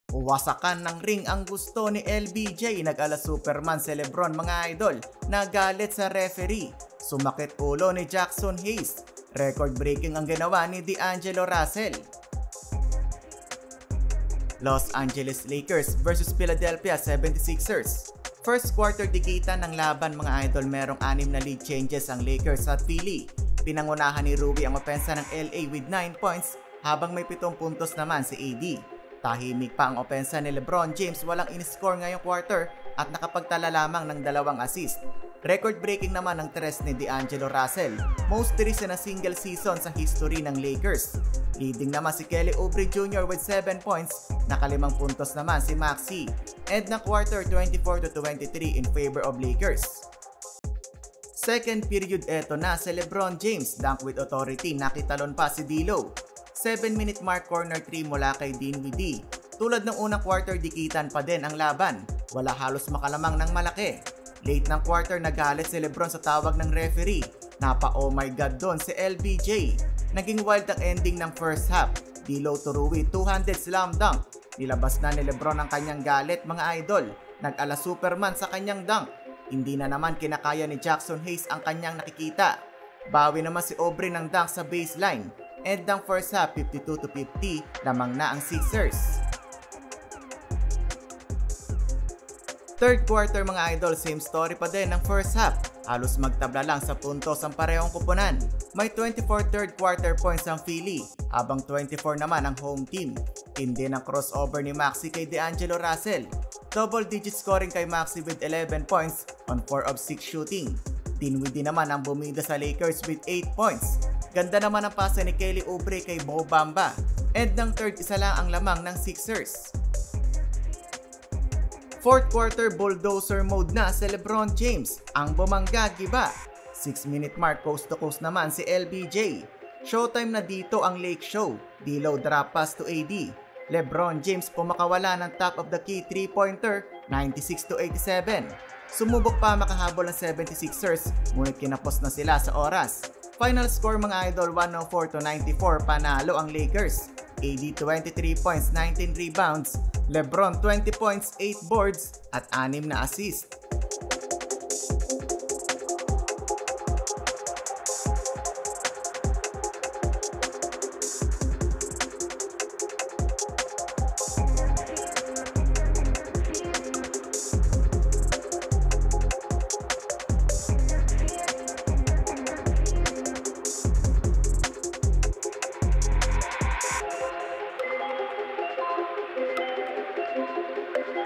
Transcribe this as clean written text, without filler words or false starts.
Wasakan ng ring ang gusto ni LBJ, nag-ala Superman si Lebron mga idol, nagalit sa referee. Sumakit ulo ni Jackson Hayes, record-breaking ang ginawa ni D'Angelo Russell. Los Angeles Lakers versus Philadelphia 76ers. First quarter dikitan ng laban mga idol, merong 6 na lead changes ang Lakers at Philly. Pinangunahan ni Rui ang opensa ng LA with 9 points habang may 7 puntos naman si AD. Tahimik pa ang opensa ni LeBron James, walang in-score ngayong quarter at nakapagtala lamang ng 2 assist. Record-breaking naman ang tres ni D'Angelo Russell, most threes in a single season sa history ng Lakers. Leading naman si Kelly Oubre Jr. with 7 points, naka-5 puntos naman si Maxey. End ng quarter 24-23 in favor of Lakers. Second period, eto na si LeBron James, dunk with authority, nakitalon pa si D'Lo. 7-minute mark, corner 3 mula kay Dinwiddie. Tulad ng unang quarter, dikitan pa din ang laban. Wala halos makalamang ng malaki. Late ng quarter, nagalit si LeBron sa tawag ng referee. Napa oh my god doon si LBJ. Naging wild ang ending ng first half. D'Lo to Rui, 200 slam dunk. Nilabas na ni LeBron ang kanyang galit mga idol. Nag-ala Superman sa kanyang dunk. Hindi na naman kinakaya ni Jackson Hayes ang kanyang nakikita. Bawi naman si Oubre ng dunk sa baseline. End ng first half, 52-50, lamang na ang Sixers. Third quarter mga idol, same story pa din ng first half. Halos magtabla lang sa puntos ang parehong kupunan. May 24 third quarter points ang Philly, habang 24 naman ang home team. Hindi ng crossover ni Maxey kay D'Angelo Russell. Double digit scoring kay Maxey with 11 points on 4 of 6 shooting. Dinwiddie naman ang bumida sa Lakers with 8 points. Ganda naman ang pasa ni Kelly Oubre kay Mo Bamba. End ng third, isa lang ang lamang ng Sixers. Fourth quarter, bulldozer mode na si LeBron James, ang bumangga giba. 6-minute mark, coast to coast naman si LBJ. Showtime na dito ang Lake Show. D'Lo drop pass to AD. LeBron James pumakawala ng top of the key 3-pointer, 96-87. Sumubok pa makahabol ng 76ers, ngunit kinapos na sila sa oras. Final score mga idol, 104-94, panalo ang Lakers. AD 23 points, 19 rebounds. LeBron 20 points, 8 boards at 6 na assist.